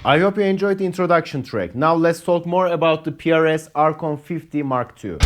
I hope you enjoyed the introduction track. Now let's talk more about the Prs Archon 50 Mark II.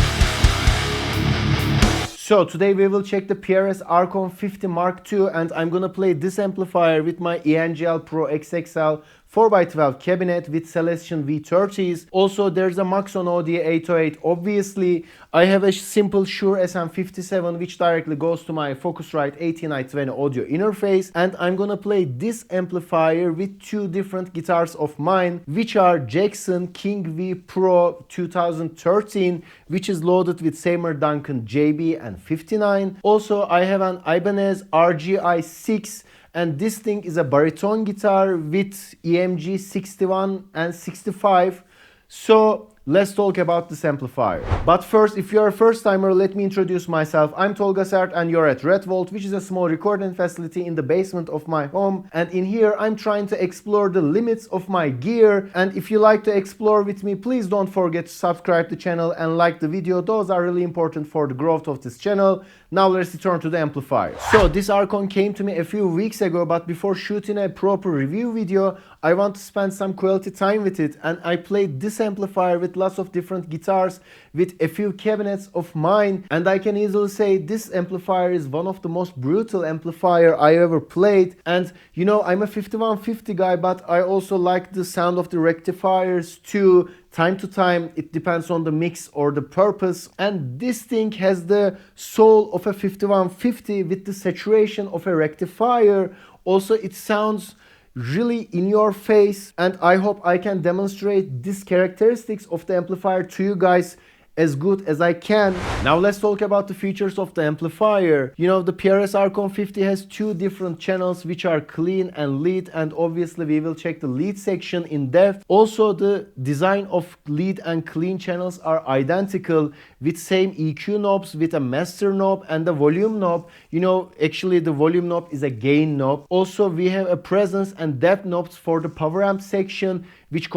So today we will check the Prs Archon 50 Mark II, and I'm gonna play this amplifier with my Engl Pro XXL 4x12 cabinet with Celestion V30s. Also there's a Maxon Od808. Obviously I have a simple Shure SM57 which directly goes to my Focusrite 18920 audio interface, and I'm gonna play this amplifier with two different guitars of mine, which are Jackson King V Pro 2013, which is loaded with Seymour Duncan JB and 59. Also I have an Ibanez RGI6, and this thing is a baritone guitar with EMG 61 and 65. So let's talk about this amplifier. But first, if you're a first timer, let me introduce myself. I'm Tolga SERT and you're at Red Vault, which is a small recording facility in the basement of my home. And in here, I'm trying to explore the limits of my gear. And if you like to explore with me, please don't forget to subscribe to the channel and like the video. Those are really important for the growth of this channel. Now let's return to the amplifier. So this Archon came to me a few weeks ago, but before shooting a proper review video, I want to spend some quality time with it, and I played this amplifier with lots of different guitars with a few cabinets of mine, and I can easily say this amplifier is one of the most brutal amplifier I ever played. And you know, I'm a 5150 guy, but I also like the sound of the rectifiers too. Time to time, it depends on the mix or the purpose, and this thing has the soul of a 5150 with the saturation of a rectifier. Also, it sounds really in your face, and I hope I can demonstrate these characteristics of the amplifier to you guys as good as I can. Now let's talk about the features of the amplifier. You know, the Prs Archon 50 has two different channels which are clean and lead, and obviously we will check the lead section in depth. Also the design of lead and clean channels are identical with same EQ knobs, with a master knob and a volume knob. You know, actually the volume knob is a gain knob. Also we have a presence and depth knobs for the power amp section, which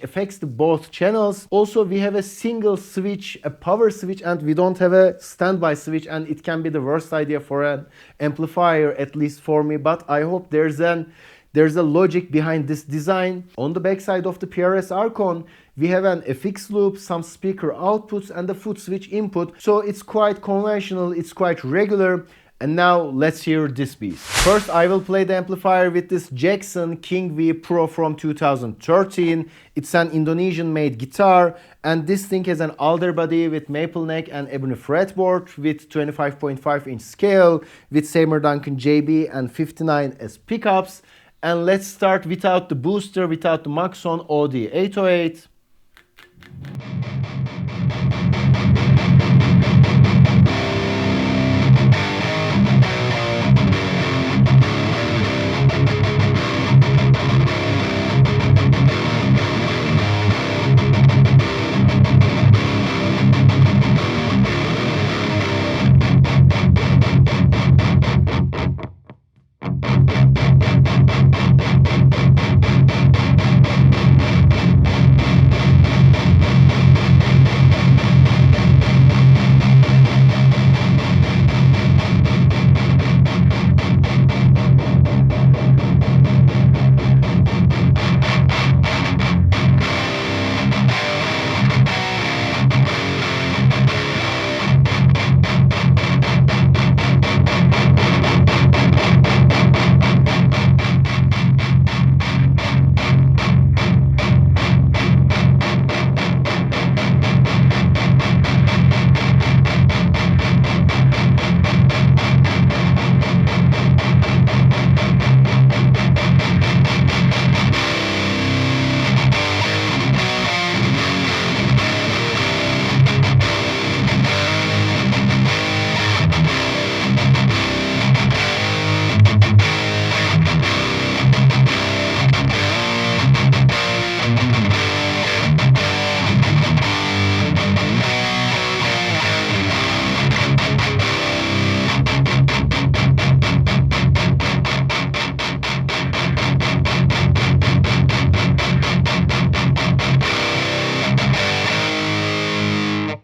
affects the both channels. Also we have a single switch, a power switch, and we don't have a standby switch, and it can be the worst idea for an amplifier, at least for me, but I hope there's a logic behind this design. On the back side of the Prs Archon, we have an FX loop, some speaker outputs, and a foot switch input. So it's quite conventional, it's quite regular. And now let's hear this piece. First I will play the amplifier with this Jackson King V Pro from 2013. It's an Indonesian made guitar, and this thing has an alder body with maple neck and ebony fretboard with 25.5 inch scale with Seymour Duncan JB and 59 as pickups. And let's start without the booster, without the Maxon Od808.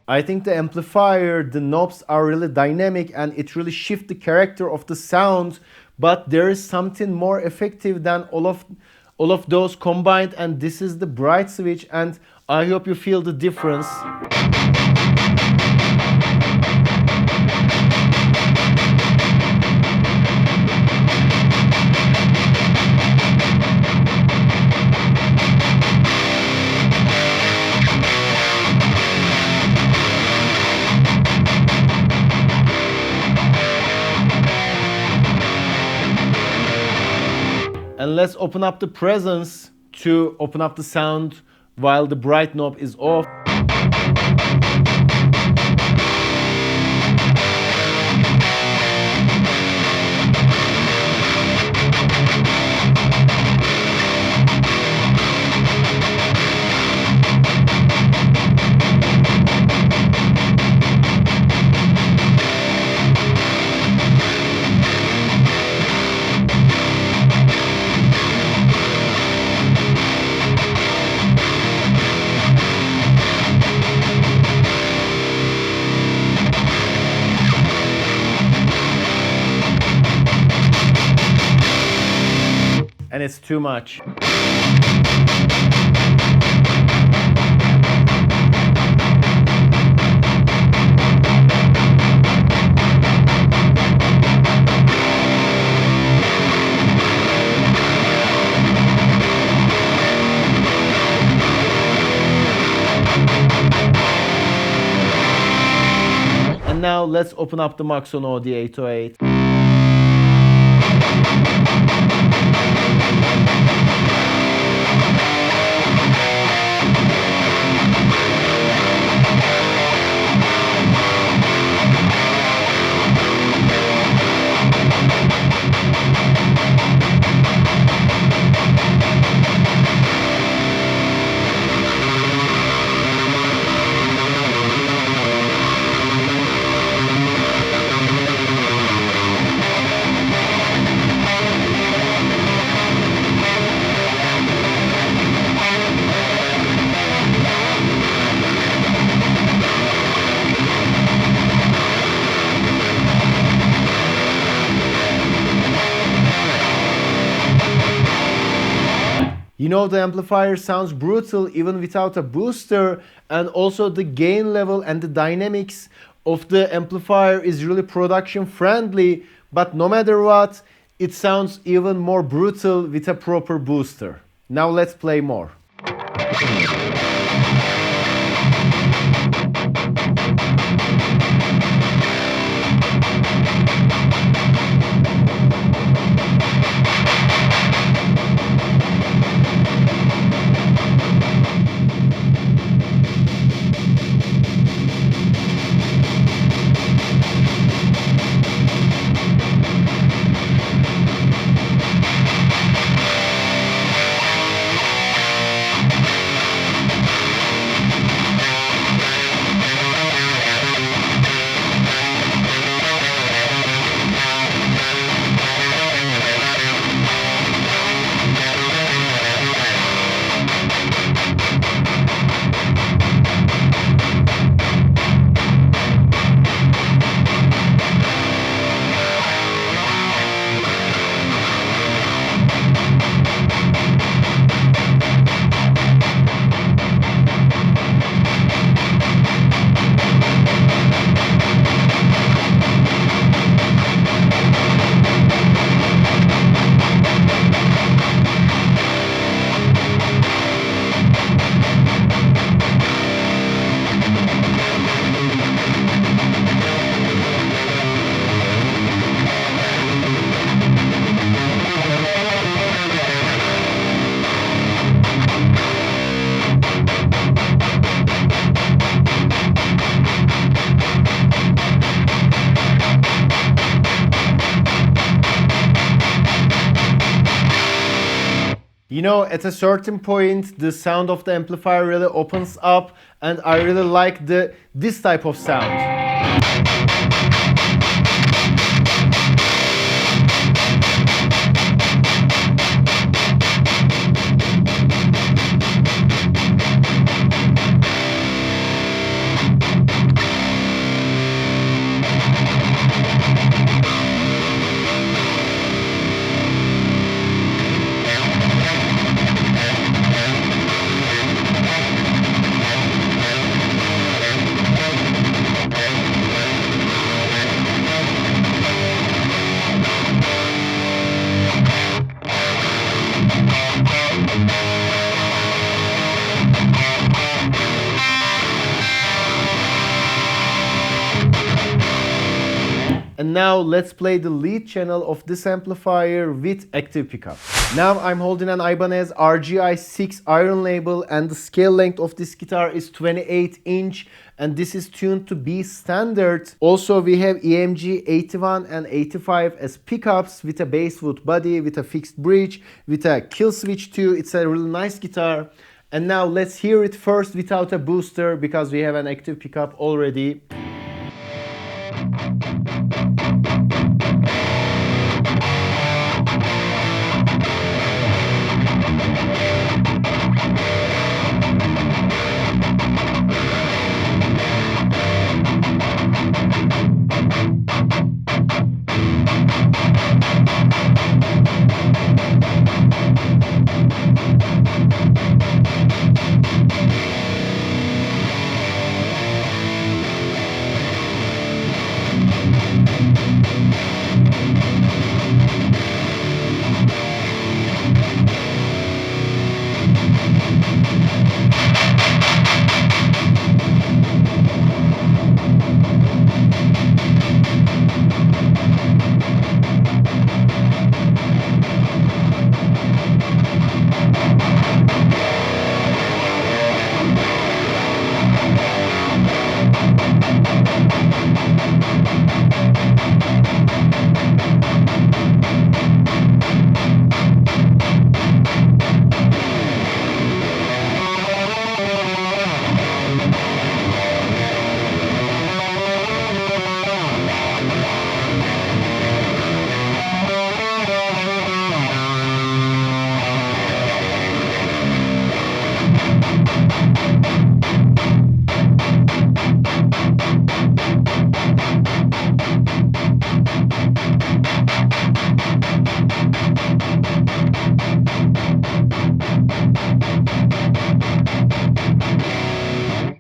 I think the amplifier, the knobs are really dynamic and it really shifts the character of the sound, but there is something more effective than all all of those combined, and this is the bright switch, and I hope you feel the difference. And let's open up the presence to open up the sound while the bright knob is off. And it's too much. And now let's open up the Maxon Od808. You know, the amplifier sounds brutal even without a booster, and also the gain level and the dynamics of the amplifier is really production friendly, but no matter what, it sounds even more brutal with a proper booster. Now let's play more. You know, at a certain point, the sound of the amplifier really opens up, and I really like this type of sound. And now let's play the lead channel of this amplifier with active pickup. Now I'm holding an Ibanez RGI6 iron label, and the scale length of this guitar is 28 inch, and this is tuned to B standard. Also we have EMG 81 and 85 as pickups with a basswood body, with a fixed bridge, with a kill switch too. It's a really nice guitar. And now let's hear it first without a booster because we have an active pickup already.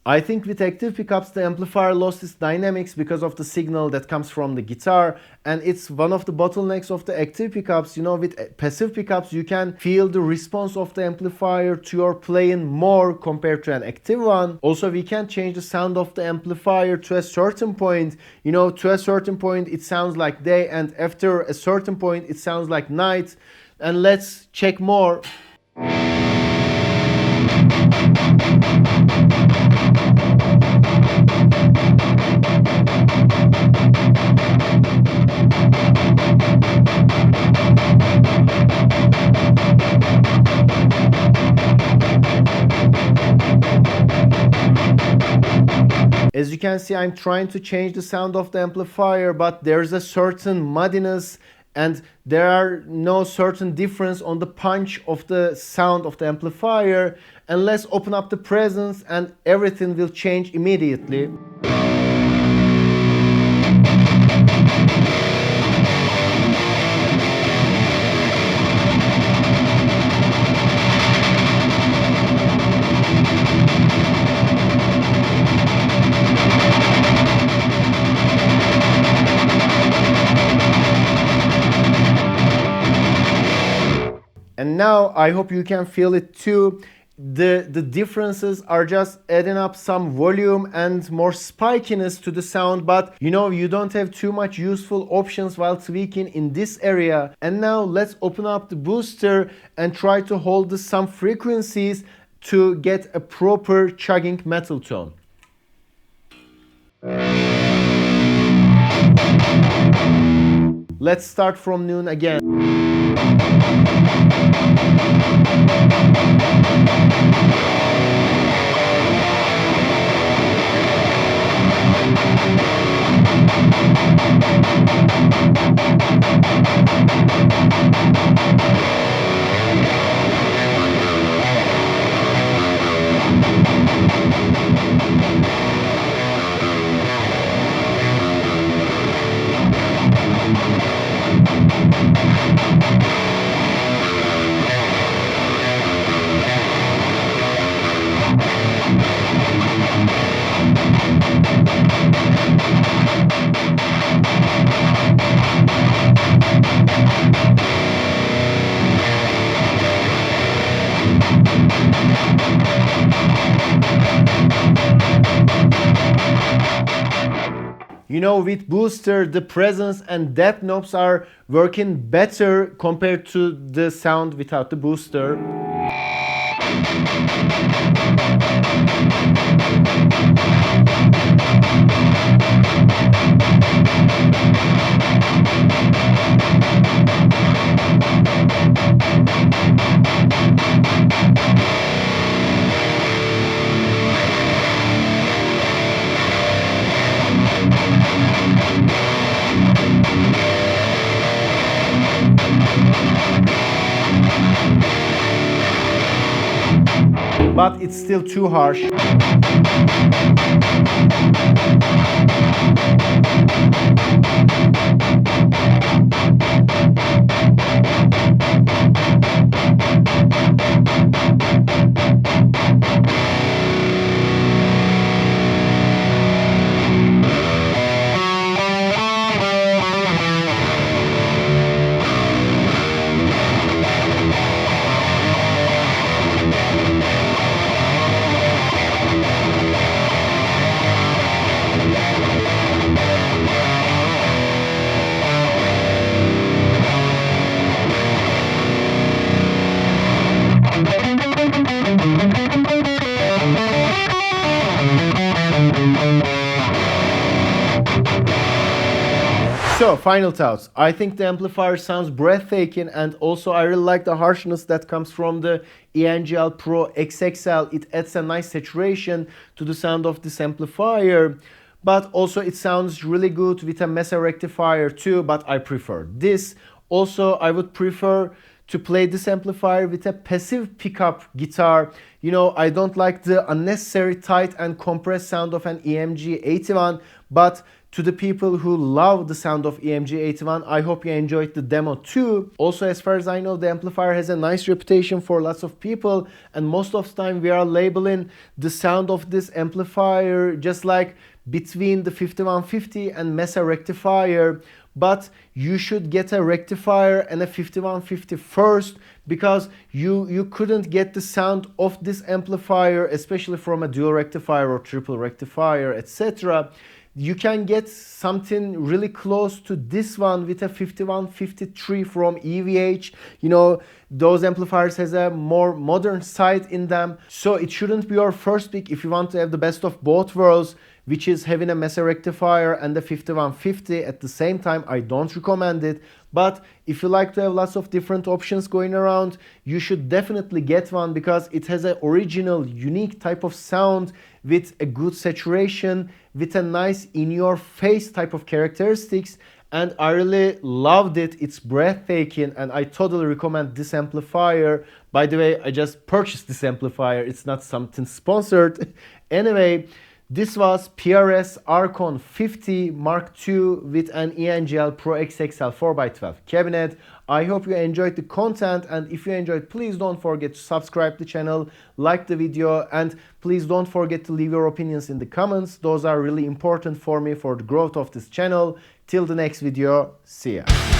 I think with active pickups the amplifier lost its dynamics because of the signal that comes from the guitar, and it's one of the bottlenecks of the active pickups. You know, with passive pickups you can feel the response of the amplifier to your playing more compared to an active one. Also we can change the sound of the amplifier to a certain point. You know, to a certain point it sounds like day, and after a certain point it sounds like night. And let's check more. As you can see, I'm trying to change the sound of the amplifier, but there's a certain muddiness and there are no certain difference on the punch of the sound of the amplifier. And let's open up the presence and everything will change immediately. And now I hope you can feel it too. The differences are just adding up some volume and more spikiness to the sound, but you know, you don't have too much useful options while tweaking in this area. And now let's open up the booster and try to hold some frequencies to get a proper chugging metal tone. Let's start from noon again. You know, with booster, the presence and depth knobs are working better compared to the sound without the booster. But it's still too harsh. So, final thoughts. I think the amplifier sounds breathtaking, and also I really like the harshness that comes from the Engl Pro XXL. It adds a nice saturation to the sound of this amplifier, but also it sounds really good with a Mesa rectifier too, but I prefer this. Also, I would prefer to play this amplifier with a passive pickup guitar. You know, I don't like the unnecessary tight and compressed sound of an EMG81, but to the people who love the sound of EMG81, I hope you enjoyed the demo too. Also, as far as I know, the amplifier has a nice reputation for lots of people, and most of the time we are labeling the sound of this amplifier just like between the 5150 and Mesa rectifier. But you should get a rectifier and a 5150 first, because you couldn't get the sound of this amplifier, especially from a dual rectifier or triple rectifier, etc. You can get something really close to this one with a 5153 from EVH. You know, those amplifiers has a more modern side in them. So it shouldn't be your first pick if you want to have the best of both worlds, which is having a Mesa rectifier and the 5150 at the same time. I don't recommend it. But if you like to have lots of different options going around, you should definitely get one, because it has an original, unique type of sound with a good saturation, with a nice in-your-face type of characteristics. And I really loved it. It's breathtaking, and I totally recommend this amplifier. By the way, I just purchased this amplifier. It's not something sponsored. Anyway, this was Prs Archon 50 Mark II with an Engl Pro XXL 4x12 cabinet. I hope you enjoyed the content, and if you enjoyed, please don't forget to subscribe to the channel, like the video, and please don't forget to leave your opinions in the comments. Those are really important for me for the growth of this channel. Till the next video, see ya.